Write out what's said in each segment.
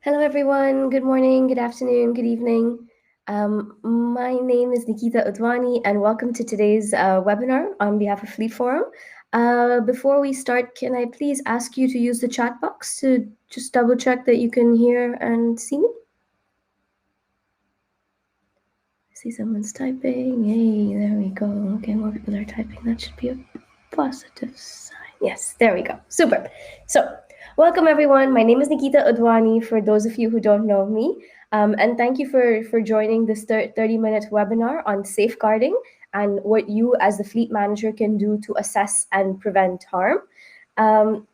Hello, everyone. Good morning, good afternoon, good evening. My name is Nikita Udwani, and welcome to today's webinar on behalf of Fleet Forum. Before we start, can I please ask you to use the chat box to just double check that you can hear and see me? I see someone's typing. Hey, there we go. Okay, more people are typing. That should be a positive sign. Yes, there we go. Super. So, welcome everyone. My name is Nikita Udwani, for those of you who don't know me. And thank you for joining this 30-minute webinar on safeguarding and what you as the fleet manager can do to assess and prevent harm.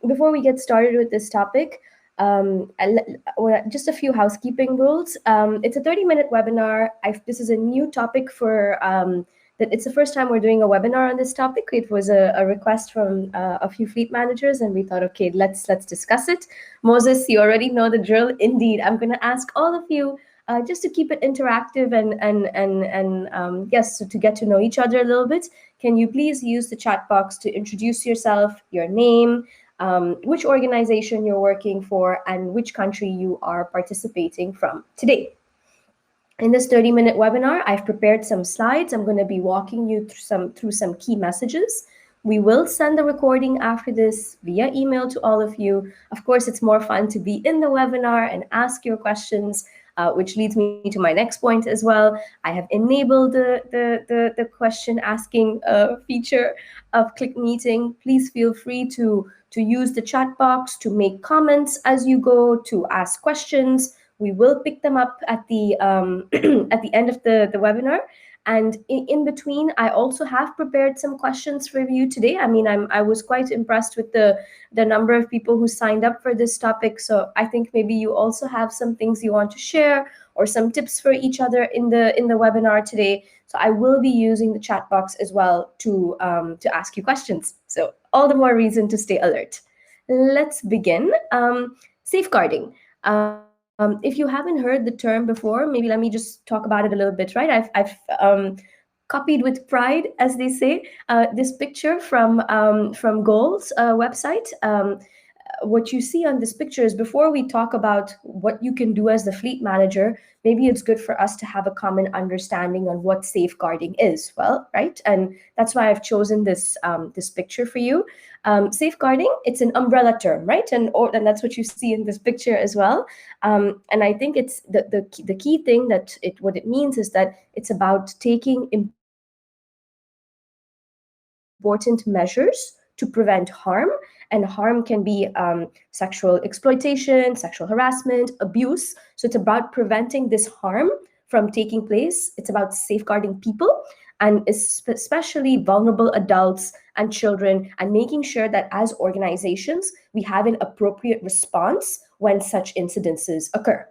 Before we get started with this topic, just a few housekeeping rules. It's a 30-minute webinar. This is a new topic for that. It's the first time we're doing a webinar on this topic. It was a request from a few fleet managers, and we thought, okay, let's discuss it. Moses, you already know the drill. Indeed, I'm going to ask all of you just to keep it interactive and yes, so to get to know each other a little bit. Can you please use the chat box to introduce yourself, your name, which organization you're working for, and which country you are participating from today. In this 30-minute webinar, I've prepared some slides. I'm going to be walking you through some key messages. We will send the recording after this via email to all of you. Of course, it's more fun to be in the webinar and ask your questions, which leads me to my next point as well. I have enabled the question asking feature of Click Meeting. Please feel free to use the chat box to make comments as you go, to ask questions. We will pick them up at the at the end of the webinar. And in between, I also have prepared some questions for you today. I mean, I was quite impressed with the number of people who signed up for this topic. So I think maybe you also have some things you want to share or some tips for each other in the webinar today. So I will be using the chat box as well to ask you questions. So all the more reason to stay alert. Let's begin. Safeguarding. If you haven't heard the term before, maybe let me just talk about it a little bit, right? I've copied with pride, as they say, this picture from Goal's website. What you see on this picture is, before we talk about what you can do as the fleet manager, maybe it's good for us to have a common understanding on what safeguarding is. Well, right, and that's why I've chosen this this picture for you. Safeguarding, it's an umbrella term, right? And that's what you see in this picture as well. And I think it's the key thing that what it means is that it's about taking important measures to prevent harm. And harm can be sexual exploitation, sexual harassment, abuse. So it's about preventing this harm from taking place. It's about safeguarding people, and especially vulnerable adults and children, and making sure that as organizations, we have an appropriate response when such incidences occur.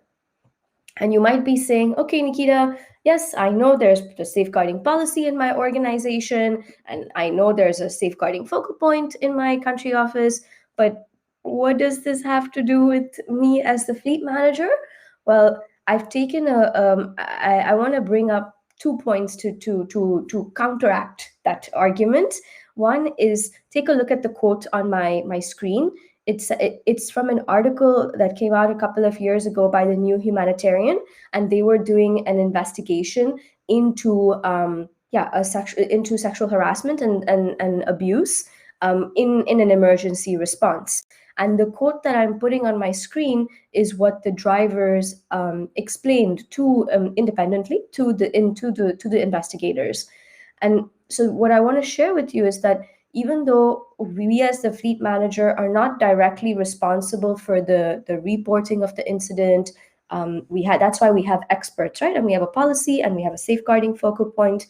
And you might be saying, okay, Nikita, yes, I know there's a safeguarding policy in my organization, and I know there's a safeguarding focal point in my country office, but what does this have to do with me as the fleet manager? Well, I've taken I want to bring up 2 points to counteract that argument. One is, take a look at the quote on my screen. It's from an article that came out a couple of years ago by the New Humanitarian, and they were doing an investigation into into sexual harassment and abuse in an emergency response. And the quote that I'm putting on my screen is what the drivers explained to independently to the investigators. And so what I want to share with you is that even though we as the fleet manager are not directly responsible for the reporting of the incident, that's why we have experts, right? And we have a policy and we have a safeguarding focal point.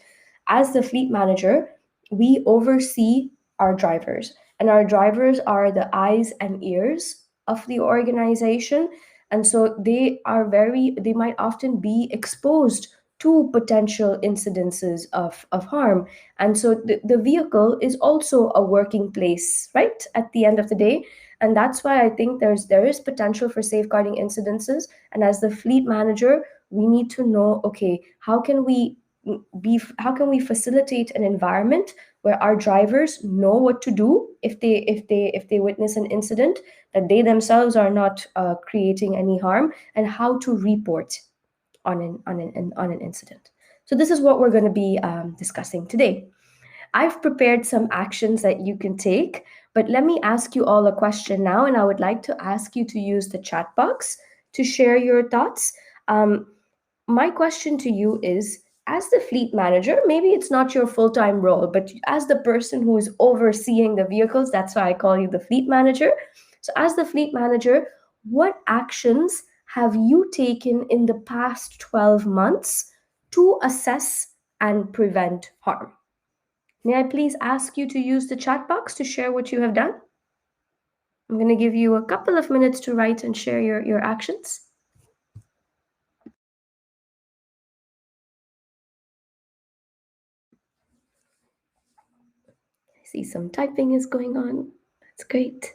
As the fleet manager, we oversee our drivers, and our drivers are the eyes and ears of the organization. And so they might often be exposed to potential incidences of harm. And so the vehicle is also a working place, right, at the end of the day. And that's why I think there is potential for safeguarding incidences. And as the fleet manager, we need to know, okay, how can we how can we facilitate an environment where our drivers know what to do if they witness an incident, that they themselves are not creating any harm, and how to report on an incident. So this is what we're going to be discussing today. I've prepared some actions that you can take, but let me ask you all a question now, and I would like to ask you to use the chat box to share your thoughts. My question to you is, as the fleet manager, maybe it's not your full-time role, but as the person who is overseeing the vehicles, that's why I call you the fleet manager. So as the fleet manager, what actions have you taken in the past 12 months to assess and prevent harm? May I please ask you to use the chat box to share what you have done? I'm going to give you a couple of minutes to write and share your actions. I see some typing is going on. That's great.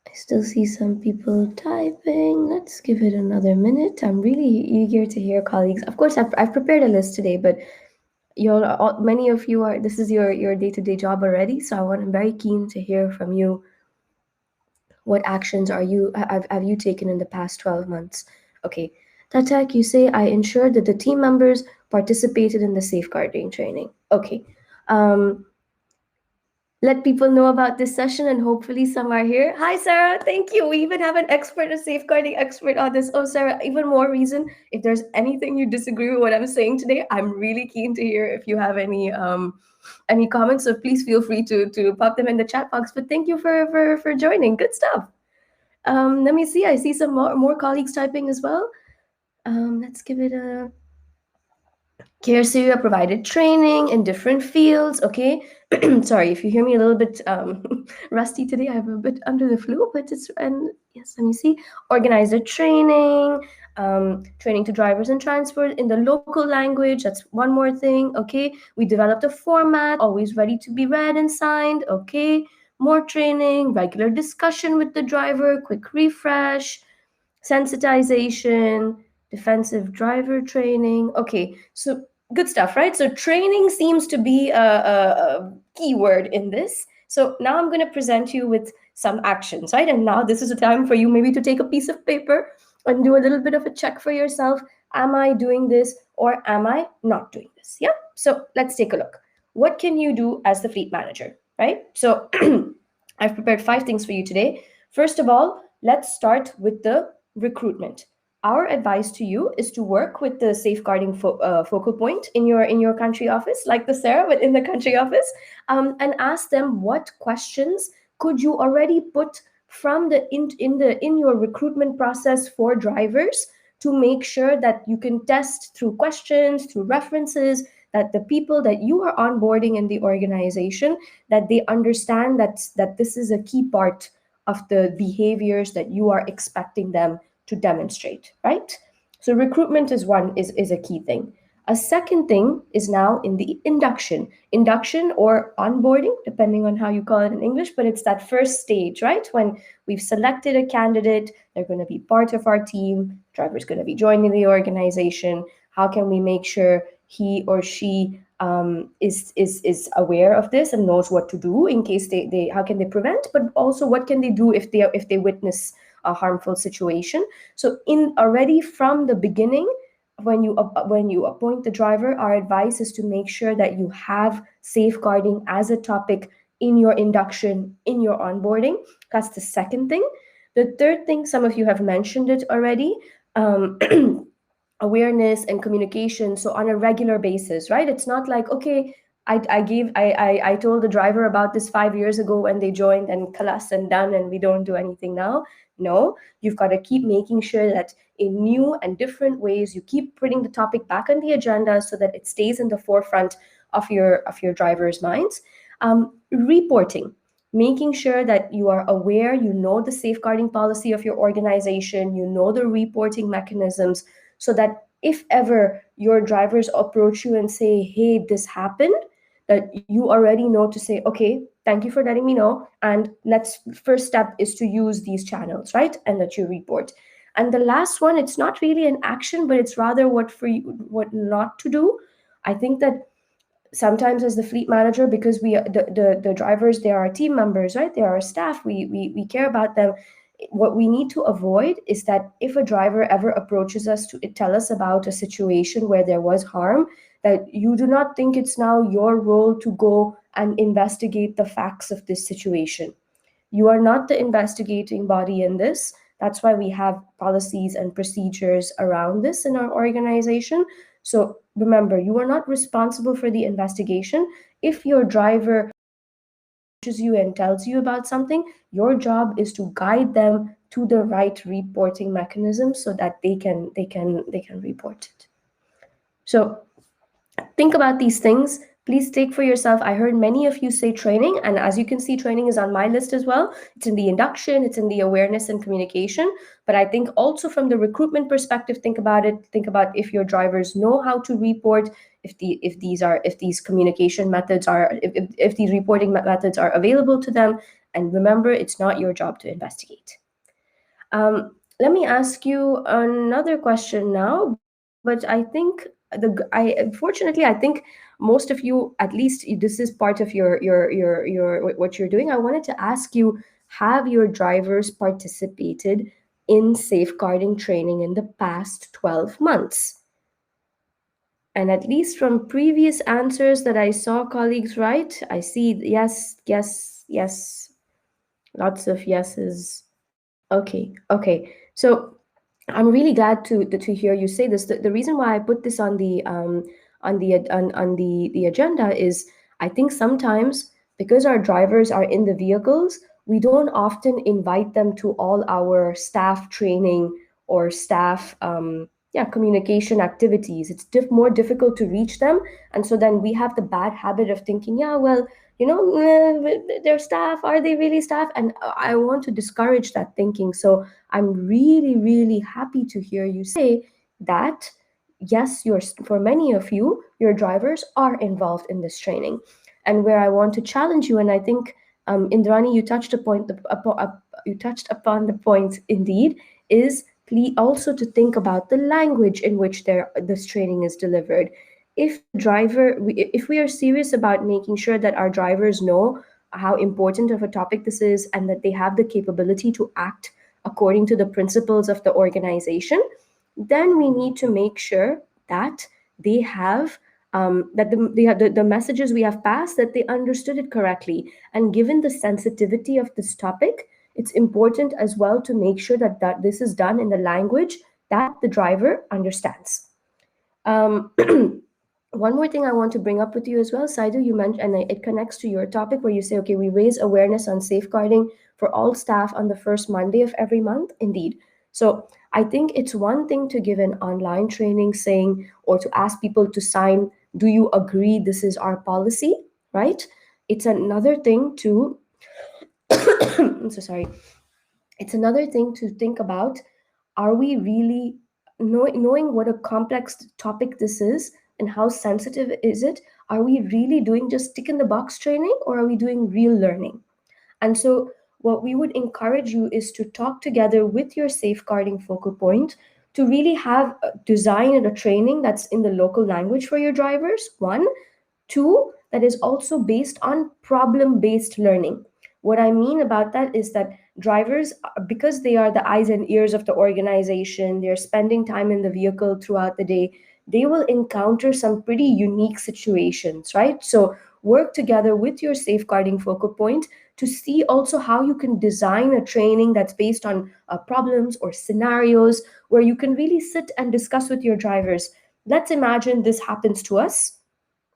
I still see some people typing. Let's give it another minute. I'm really eager to hear colleagues. Of course, I've prepared a list today, but many of you are, this is your day-to-day job already, so I'm very keen to hear from you. What actions have you taken in the past 12 months? Okay, Tatak, you say I ensured that the team members participated in the safeguarding training. Okay, let people know about this session, and hopefully some are here. Hi, Sarah. Thank you. We even have an expert, a safeguarding expert on this. Oh, Sarah, even more reason. If there's anything you disagree with what I'm saying today, I'm really keen to hear if you have any comments. So please feel free to pop them in the chat box. But thank you for joining. Good stuff. Let me see. I see some more colleagues typing as well. Let's give it a... Care Syria provided training in different fields. Okay, sorry if you hear me a little bit rusty today. I'm a bit under the flu, but and yes, let me see. Organized a training, training to drivers and transport in the local language. That's one more thing. Okay, we developed a format, always ready to be read and signed. Okay, more training, regular discussion with the driver, quick refresh, sensitization, defensive driver training. Okay, so good stuff, right? So training seems to be a key word in this. So now I'm going to present you with some actions, right? And now this is a time for you maybe to take a piece of paper and do a little bit of a check for yourself. Am I doing this or am I not doing this? Yeah. So let's take a look. What can you do as the fleet manager, right? So I've prepared 5 things for you today. First of all, let's start with the recruitment. Our advice to you is to work with the safeguarding focal point in your country office, like the Sarah, but in the country office, and ask them what questions could you already put from in your recruitment process for drivers, to make sure that you can test through questions, through references, that the people that you are onboarding in the organization, that they understand that this is a key part of the behaviors that you are expecting them to demonstrate, right? So recruitment is a key thing. A second thing is now in the induction or onboarding, depending on how you call it in English, but it's that first stage, right? When we've selected a candidate, they're going to be part of our team, driver's going to be joining the organization. How can we make sure he or she is aware of this and knows what to do in case they how can they prevent, but also what can they do if they witness a harmful situation. So in already from the beginning, when you appoint the driver, our advice is to make sure that you have safeguarding as a topic in your induction, in your onboarding. That's the second thing. The third thing, some of you have mentioned it already, awareness and communication. So on a regular basis, right? It's not like, okay, I told the driver about this 5 years ago when they joined, and kalas and done, and we don't do anything now. No, you've got to keep making sure that in new and different ways you keep putting the topic back on the agenda so that it stays in the forefront of your drivers' minds. Reporting. making sure that you are aware, you know the safeguarding policy of your organization, you know the reporting mechanisms, so that if ever your drivers approach you and say, hey, this happened, that you already know to say, okay, thank you for letting me know, and let's first step is to use these channels, right? And that you report. And the last one, it's not really an action, but it's rather what for you, what not to do. I think that sometimes as the fleet manager, because the drivers, they are our team members, right? They are our staff, we care about them. What we need to avoid is that if a driver ever approaches us to tell us about a situation where there was harm, that you do not think it's now your role to go and investigate the facts of this situation. You are not the investigating body in this. That's why we have policies and procedures around this in our organization. So remember, you are not responsible for the investigation. If your driver approaches you and tells you about something, your job is to guide them to the right reporting mechanism so that they can report it. So think about these things. Please take for yourself. I heard many of you say training, and as you can see, training is on my list as well. It's in the induction, it's in the awareness and communication. But I think also from the recruitment perspective, think about it. Think about if your drivers know how to report, if these communication methods are, if these reporting methods are available to them. And remember, it's not your job to investigate. Let me ask you another question now, but I think unfortunately I think most of you, at least this is part of your what you're doing. I wanted to ask you, have your drivers participated in safeguarding training in the past 12 months? And at least from previous answers that I saw colleagues write, I see yes, yes, yes, lots of yeses. Okay. So I'm really glad to hear you say this. The reason why I put this on the agenda is, I think sometimes because our drivers are in the vehicles, we don't often invite them to all our staff training or staff communication activities. It's more difficult to reach them, and so then we have the bad habit of thinking, yeah, well, they're staff. Are they really staff? And I want to discourage that thinking. So I'm really, really happy to hear you say that, yes, for many of you, your drivers are involved in this training. And where I want to challenge you, and I think, Indrani, you touched upon the point indeed, is please also to think about the language in which this training is delivered. If we are serious about making sure that our drivers know how important of a topic this is and that they have the capability to act according to the principles of the organization, then we need to make sure that they have the messages we have passed, that they understood it correctly. And given the sensitivity of this topic, it's important as well to make sure that this is done in the language that the driver understands. One more thing I want to bring up with you as well, Saidu, you mentioned, and it connects to your topic where you say, okay, we raise awareness on safeguarding for all staff on the first Monday of every month. Indeed. So I think it's one thing to give an online training saying, or to ask people to sign, do you agree this is our policy, right? It's another thing to, I'm so sorry. It's another thing to think about, are we really knowing what a complex topic this is and how sensitive is it? Are we really doing just tick in the box training, or are we doing real learning? And so what we would encourage you is to talk together with your safeguarding focal point to really have design a training that's in the local language for your drivers, one. Two, that is also based on problem-based learning. What I mean about that is that drivers, because they are the eyes and ears of the organization, they're spending time in the vehicle throughout the day, they will encounter some pretty unique situations, right? So work together with your safeguarding focal point to see also how you can design a training that's based on problems or scenarios where you can really sit and discuss with your drivers. Let's imagine this happens to us.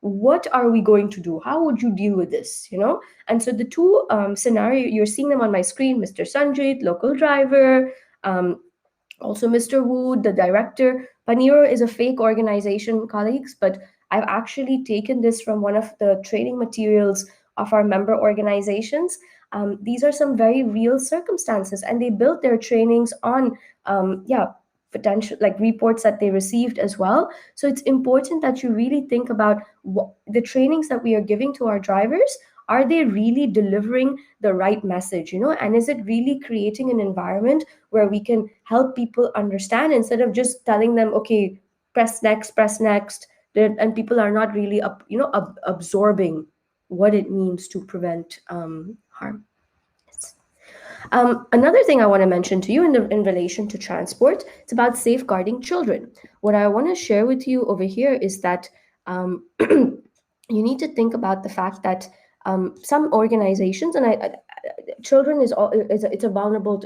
What are we going to do? How would you deal with this? And so the two scenario, you're seeing them on my screen, Mr. Sanjit, local driver, also Mr. Wood, the director. Paniro is a fake organization, colleagues, but I've actually taken this from one of the training materials of our member organizations. These are some very real circumstances, and they built their trainings on potential like reports that they received as well. So it's important that you really think about the trainings that we are giving to our drivers. Are they really delivering the right message, and is it really creating an environment where we can help people understand, instead of just telling them, okay, press next, and people are not really absorbing what it means to prevent harm. Another thing I want to mention to you in relation to transport, it's about safeguarding children. What I want to share with you over here is that you need to think about the fact that some organizations, and children it's a vulnerable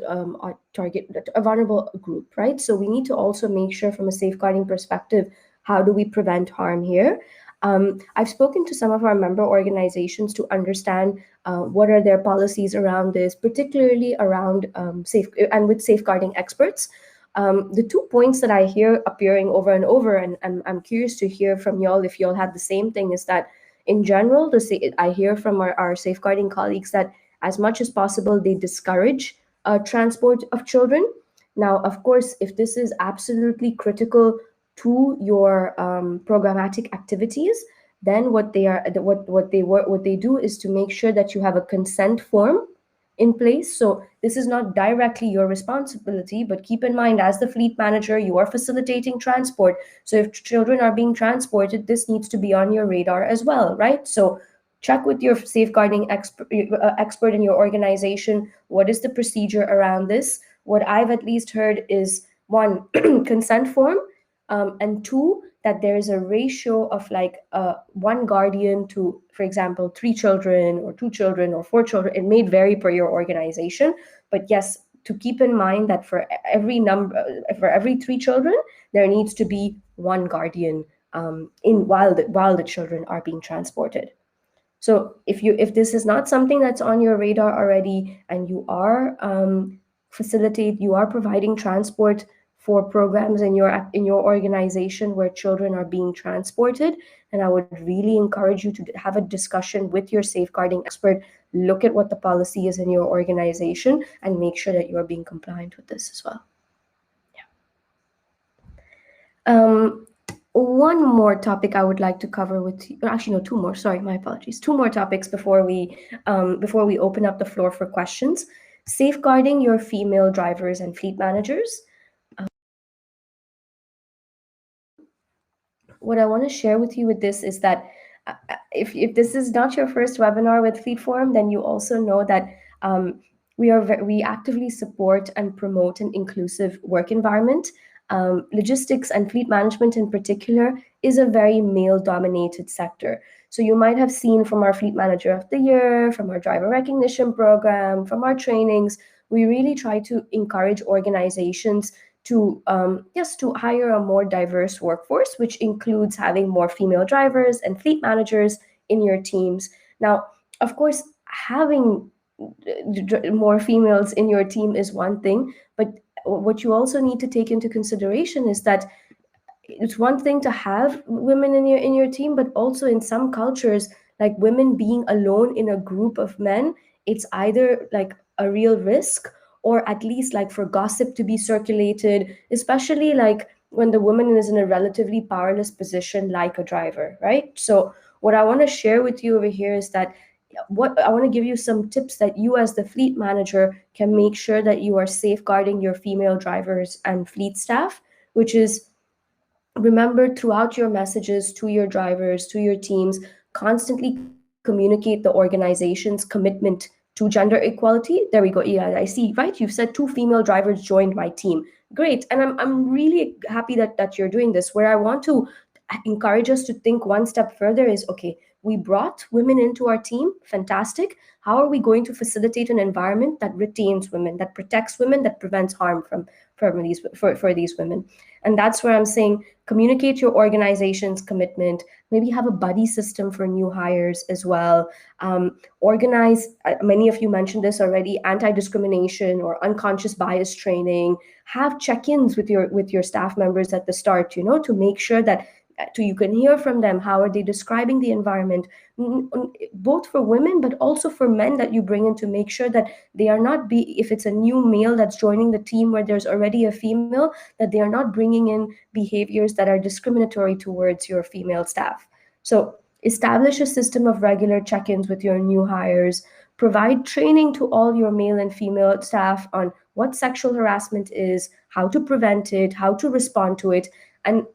target, a vulnerable group, right? So we need to also make sure, from a safeguarding perspective, how do we prevent harm here? I've spoken to some of our member organizations to understand what are their policies around this, particularly around with safeguarding experts. The 2 points that I hear appearing over and over, and I'm curious to hear from y'all if y'all have the same thing, is that in general, I hear from our safeguarding colleagues that as much as possible, they discourage transport of children. Now, of course, if this is absolutely critical to your programmatic activities, then what they do is to make sure that you have a consent form in place. So this is not directly your responsibility, but keep in mind, as the fleet manager, you are facilitating transport. So if children are being transported, this needs to be on your radar as well, right? So check with your safeguarding expert in your organization. What is the procedure around this? What I've at least heard is, one, consent form, and two, that there is a ratio of like one guardian to, for example, 3 children or 2 children or 4 children. It may vary per your organization, but yes, to keep in mind that for every 3 children, there needs to be 1 guardian while the children are being transported. So if this is not something that's on your radar already, and you are providing transport for programs in your organization where children are being transported, and I would really encourage you to have a discussion with your safeguarding expert. Look at what the policy is in your organization and make sure that you are being compliant with this as well. One more topic I would like to cover with you, actually no, 2 more, sorry, my apologies. 2 more topics before we open up the floor for questions. Safeguarding your female drivers and fleet managers. What I want to share with you with this is that if this is not your first webinar with Fleet Forum, then you also know that we actively support and promote an inclusive work environment. Logistics and fleet management in particular is a very male-dominated sector. So you might have seen from our Fleet Manager of the Year, from our driver recognition program, from our trainings, we really try to encourage organizations to hire a more diverse workforce, which includes having more female drivers and fleet managers in your teams. Now, of course, having more females in your team is one thing, but what you also need to take into consideration is that it's one thing to have women in your team, but also in some cultures, like women being alone in a group of men, it's either like a real risk, or at least like for gossip to be circulated, especially like when the woman is in a relatively powerless position like a driver, right? So what I want to share with you over here is that what I want to give you some tips that you as the fleet manager can make sure that you are safeguarding your female drivers and fleet staff, which is, remember, throughout your messages to your drivers, to your teams, constantly communicate the organization's commitment to gender equality. There we go. Yeah, I see, right? You've said 2 female drivers joined my team. Great. And I'm really happy that you're doing this. Where I want to encourage us to think one step further is, okay, we brought women into our team. Fantastic. How are we going to facilitate an environment that retains women, that protects women, that prevents harm for these women? And that's where I'm saying, communicate your organization's commitment, maybe have a buddy system for new hires as well. Organize, many of you mentioned this already, anti-discrimination or unconscious bias training. Have check-ins with your staff members at the start, to make sure that So you can hear from them, how are they describing the environment, both for women but also for men that you bring in, to make sure that they are not if it's a new male that's joining the team where there's already a female, that they are not bringing in behaviors that are discriminatory towards your female staff. So establish a system of regular check-ins with your new hires. Provide training to all your male and female staff on what sexual harassment is, how to prevent it, how to respond to it. And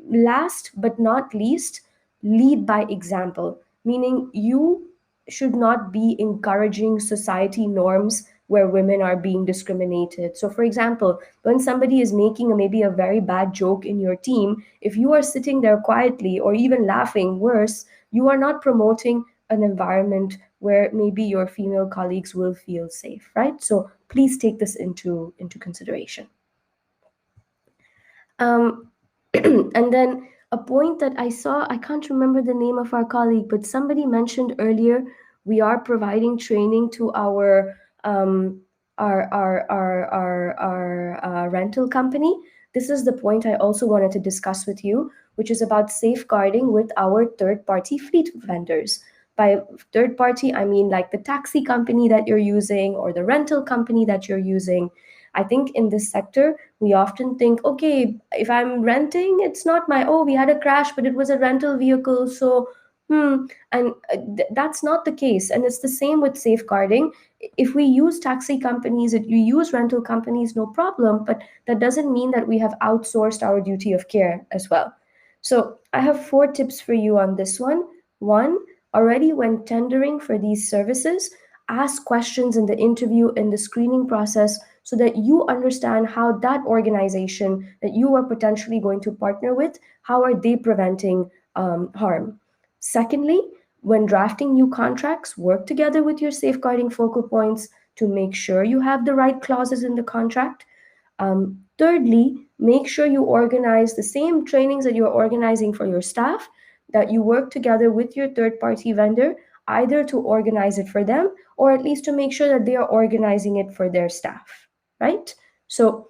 last but not least, lead by example, meaning you should not be encouraging society norms where women are being discriminated. So, for example, when somebody is making maybe a very bad joke in your team, if you are sitting there quietly or even laughing, worse, you are not promoting an environment where maybe your female colleagues will feel safe, right? So please take this into consideration. Um, and then a point that I saw, I can't remember the name of our colleague, but somebody mentioned earlier, we are providing training to our rental company. This is the point I also wanted to discuss with you, which is about safeguarding with our third-party fleet vendors. By third party, I mean like the taxi company that you're using or the rental company that you're using. I think in this sector, we often think, okay, if I'm renting, it's not my, oh, we had a crash, but it was a rental vehicle. So, and that's not the case. And it's the same with safeguarding. If we use taxi companies, if you use rental companies, no problem. But that doesn't mean that we have outsourced our duty of care as well. So I have 4 tips for you on this one. One, already when tendering for these services, ask questions in the interview, in the screening process, so that you understand how that organization that you are potentially going to partner with, how are they preventing harm. Secondly, when drafting new contracts, work together with your safeguarding focal points to make sure you have the right clauses in the contract. Thirdly, make sure you organize the same trainings that you're organizing for your staff, that you work together with your third party vendor, either to organize it for them or at least to make sure that they are organizing it for their staff, right? So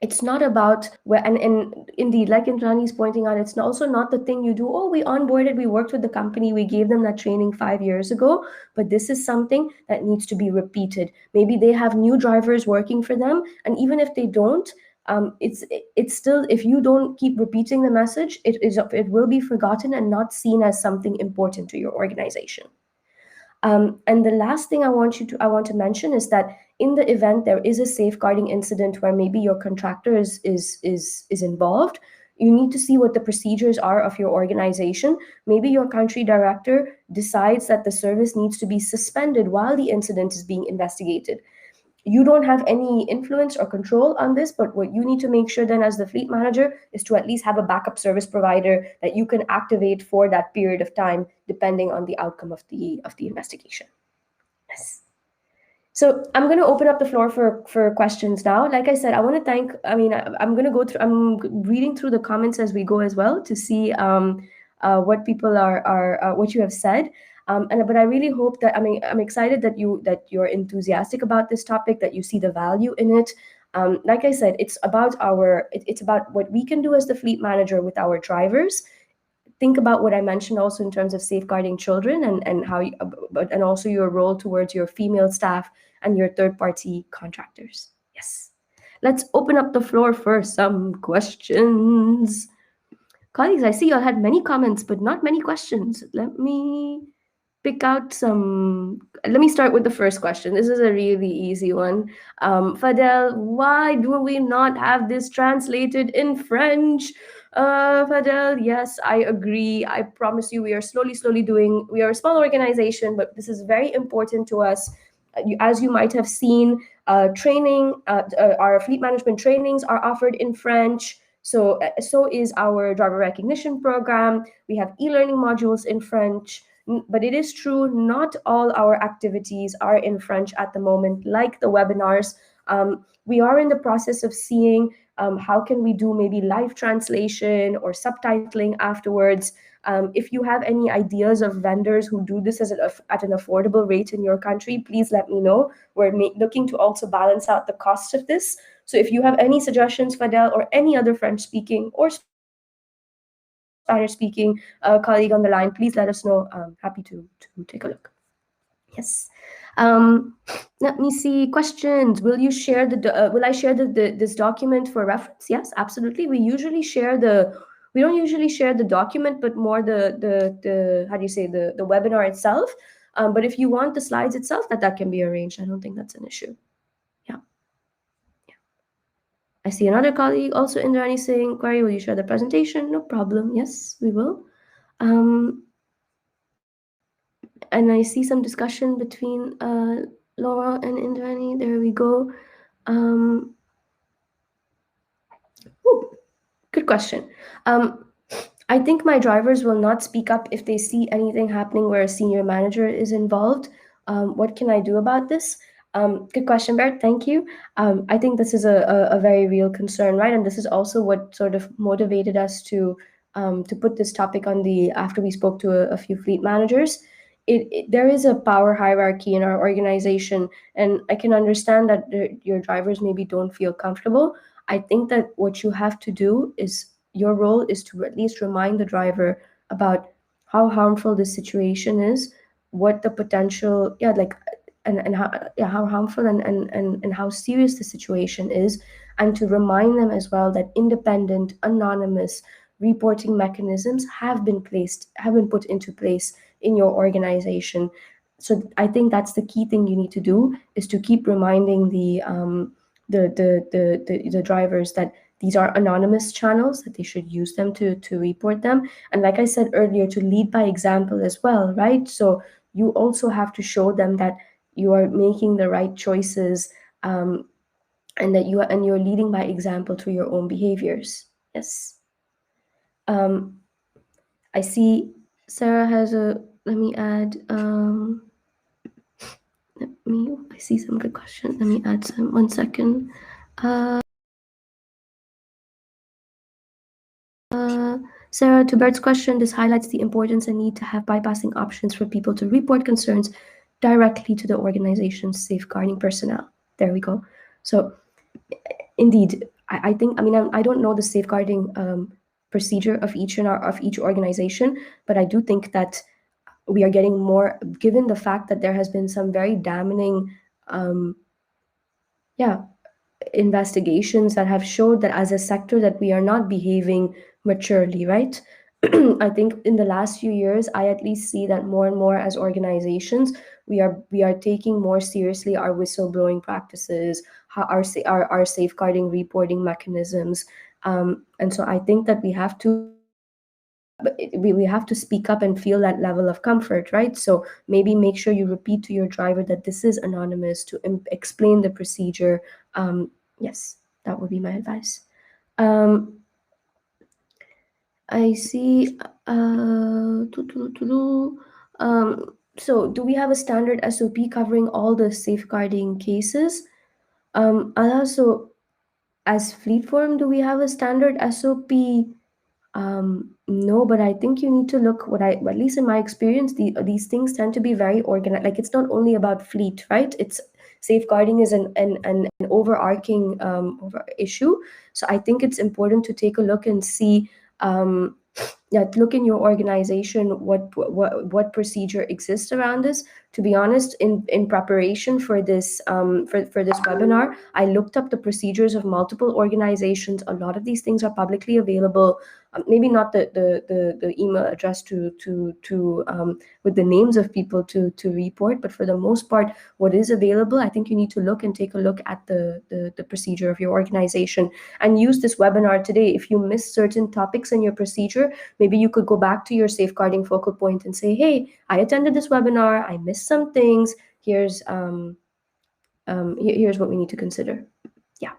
it's not about where, and indeed, like Indrani's pointing out, it's also not the thing you do, oh, we onboarded, we worked with the company, we gave them that training 5 years ago, but this is something that needs to be repeated. Maybe they have new drivers working for them, and even if they don't, it's still, if you don't keep repeating the message, it will be forgotten and not seen as something important to your organization. And the last thing I want to mention is that in the event there is a safeguarding incident where maybe your contractor is involved, you need to see what the procedures are of your organization. Maybe your country director decides that the service needs to be suspended while the incident is being investigated. You don't have any influence or control on this, but what you need to make sure then as the fleet manager is to at least have a backup service provider that you can activate for that period of time, depending on the outcome of the investigation. Yes. So I'm going to open up the floor for questions now. Like I said, I want to thank, I'm going to go through, I'm reading through the comments as we go as well to see what people are what you have said. But I really hope that, I'm excited that you're enthusiastic about this topic, that you see the value in it. Like I said, it's about what we can do as the fleet manager with our drivers. Think about what I mentioned also in terms of safeguarding children and how and also your role towards your female staff and your third-party contractors. Yes. Let's open up the floor for some questions. Colleagues, I see you all had many comments, but not many questions. Let me pick out some. Let me start with the first question. This is a really easy one. Fadel, why do we not have this translated in French? Fadel, yes, I agree. I promise you, we are slowly doing. We are a small organization, but this is very important to us. As you might have seen, our fleet management trainings are offered in French. So is our driver recognition program. We have e-learning modules in French. But it is true, not all our activities are in French at the moment, like the webinars. We are in the process of seeing how can we do maybe live translation or subtitling afterwards. If you have any ideas of vendors who do this at an affordable rate in your country, please let me know. We're looking to also balance out the cost of this. So if you have any suggestions, Fadel, or any other French-speaking or Spanish speaking colleague on the line, please let us know. Happy to take a look. Yes. Let me see questions. Will you share will I share this document for reference? Yes, absolutely. We don't usually share the document, but more the how do you say, the webinar itself. But if you want the slides itself, that can be arranged. I don't think that's an issue. Yeah. I see another colleague also, Indrani, saying, "Query, will you share the presentation?" No problem. Yes, we will. And I see some discussion between Laura and Indrani. There we go. Good question. I think my drivers will not speak up if they see anything happening where a senior manager is involved. What can I do about this? Good question, Bert. Thank you. I think this is a very real concern, right? And this is also what sort of motivated us to put this topic on after we spoke to a few fleet managers. There is a power hierarchy in our organization, and I can understand that your drivers maybe don't feel comfortable. I think that what you have to do is, your role is to at least remind the driver about how harmful this situation is, what the potential, how harmful and how serious the situation is, and to remind them as well that independent, anonymous reporting mechanisms have been put into place in your organization. So I think that's the key thing you need to do, is to keep reminding the drivers that these are anonymous channels, that they should use them to report them. And like I said earlier, to lead by example as well, right? So you also have to show them that you are making the right choices, and that you're leading by example through your own behaviors. Yes. I see Sarah has let me add, I see some good questions. Let me add some, 1 second. Sarah, to Bert's question, this highlights the importance and need to have bypassing options for people to report concerns directly to the organization's safeguarding personnel. There we go. So indeed, I think, I don't know the safeguarding procedure of each organization, but I do think that we are getting more, given the fact that there has been some very damning investigations that have showed that as a sector that we are not behaving maturely, right? I think in the last few years, I at least see that more and more as organizations, we are taking more seriously our whistleblowing practices, our safeguarding reporting mechanisms, and so I think that we have to speak up and feel that level of comfort, right? So maybe make sure you repeat to your driver that this is anonymous, to explain the procedure. Yes, that would be my advice. I see. So do we have a standard SOP covering all the safeguarding cases? I'll also, as Fleet Forum, do we have a standard SOP? No, but I think you need to look, at least in my experience, these things tend to be very organized. Like, it's not only about fleet, right? It's safeguarding is an overarching issue. So I think it's important to take a look and see, look in your organization what procedure exists around this. To be honest, in preparation for this for this webinar, I looked up the procedures of multiple organizations. A lot of these things are publicly available. Maybe not the email address to with the names of people to report, but for the most part, what is available, I think you need to look and take a look at the procedure of your organization and use this webinar today. If you miss certain topics in your procedure, maybe you could go back to your safeguarding focal point and say, hey, I attended this webinar, I missed some things, here's here's what we need to consider. Yeah.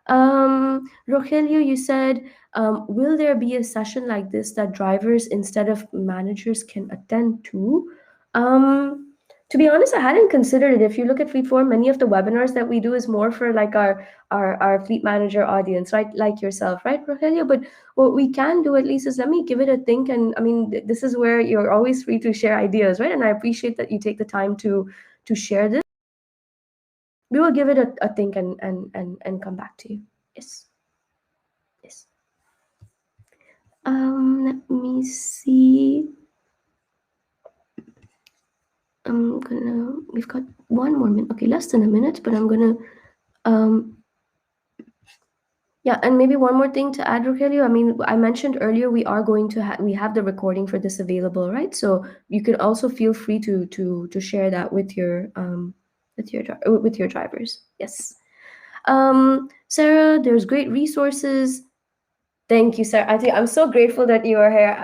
Rogelio, you said, will there be a session like this that drivers instead of managers can attend to? To be honest, I hadn't considered it. If you look at Fleet Forum, many of the webinars that we do is more for like our fleet manager audience, right? Like yourself, right, Rogelio? But what we can do at least is, let me give it a think. And I mean, this is where you're always free to share ideas, right? And I appreciate that you take the time to share this. We will give it a think and come back to you. Yes. Yes. Let me see. We've got 1 more minute. Okay, less than a minute, but I'm gonna, um, yeah, and maybe one more thing to add, Rogelio. I mean, I mentioned earlier we are going to we have the recording for this available, right? So you can also feel free to share that with your drivers. Yes. Sarah, there's great resources. Thank you, sir. I'm so grateful that you are here.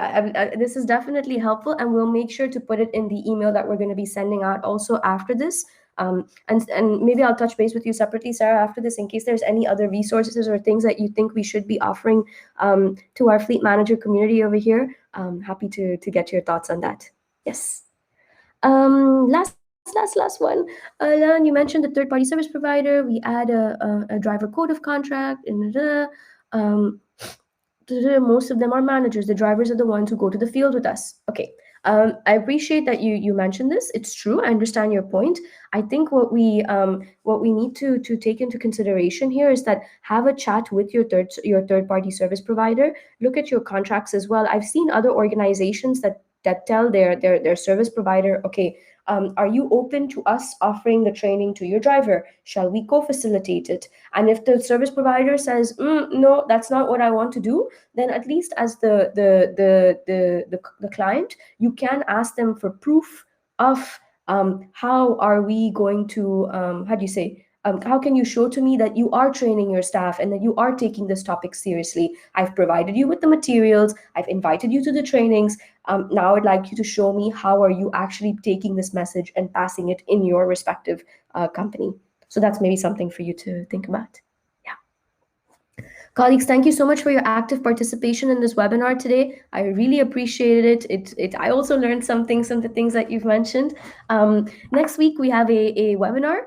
This is definitely helpful, and we'll make sure to put it in the email that we're going to be sending out also after this. And maybe I'll touch base with you separately, Sarah, after this, in case there's any other resources or things that you think we should be offering to our fleet manager community over here. Happy to get your thoughts on that. Yes. Last one. Leon, you mentioned the third-party service provider. We add a driver code of contract. Um, most of them are managers. The drivers are the ones who go to the field with us. Okay. I appreciate that you mentioned this. It's true. I understand your point. I think what we need to take into consideration here is that have a chat with your third party service provider. Look at your contracts as well. I've seen other organizations that tell their service provider, okay, are you open to us offering the training to your driver? Shall we co-facilitate it? And if the service provider says, no, that's not what I want to do, then at least as the client, you can ask them for proof of how are we going to how do you say how can you show to me that you are training your staff and that you are taking this topic seriously? I've provided you with the materials. I've invited you to the trainings. Now I'd like you to show me how are you actually taking this message and passing it in your respective company. So that's maybe something for you to think about. Colleagues, thank you so much for your active participation in this webinar today. I really appreciated it. I also learned some of the things that you've mentioned. Next week, we have a webinar.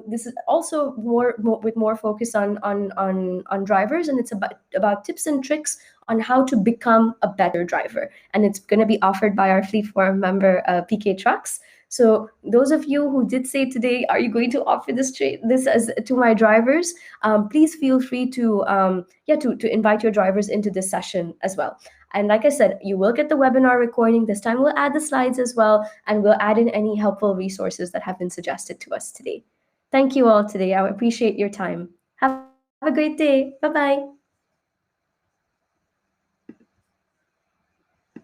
This is also with more focus on drivers, and it's about tips and tricks on how to become a better driver. And it's going to be offered by our Fleet Forum member, PK Trucks. So those of you who did say today, are you going to offer this as to my drivers? Please feel free to invite your drivers into this session as well. And like I said, you will get the webinar recording. This time we'll add the slides as well, and we'll add in any helpful resources that have been suggested to us today. Thank you all today. I appreciate your time. Have a great day. Bye-bye.